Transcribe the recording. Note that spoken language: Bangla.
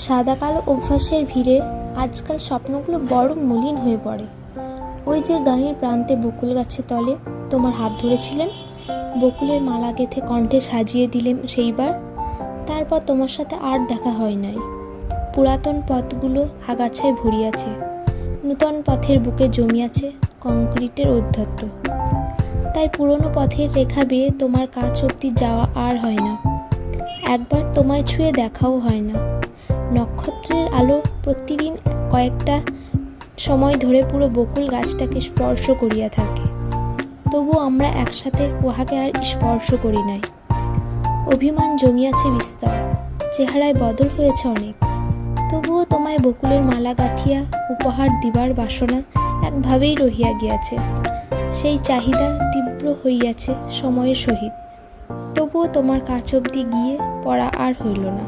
সাদা কালো অভ্যাসের ভিড়ে আজকাল স্বপ্নগুলো বড় মলিন হয়ে পড়ে। ওই যে গাঁয়ের প্রান্তে বকুল গাছের তলে তোমার হাত ধরেছিলেন, বকুলের মালা গেঁথে কণ্ঠে সাজিয়ে দিলেম সেইবার। তারপর তোমার সাথে আর দেখা হয় নাই। পুরাতন পথগুলো আগাছায় ভরিয়াছে, নূতন পথের বুকে জমিয়াছে কংক্রিটের ঔদ্ধত্য। তাই পুরনো পথের রেখা বেয়ে তোমার কাছ অবধি যাওয়া আর হয় না। একবার তোমায় ছুঁয়ে দেখাও হয় না। নক্ষত্রের আলো প্রতিদিন কয়েকটা সময় ধরে পুরো বকুল গাছটাকে স্পর্শ করিয়া থাকে, তবু আমরা একসাথে উহাকে আর স্পর্শ করি নাই। অভিমান জমিয়াছে বিস্তর, চেহারায় বদল হয়েছে অনেক, তবুও তোমায় বকুলের মালা গাঁথিয়া উপহার দিবার বাসনা একভাবেই রহিয়া গিয়াছে। সেই চাহিদা তীব্র হইয়াছে সময়ের সহিত, তবুও তোমার কাছ অবধি গিয়ে পড়া আর হইল না।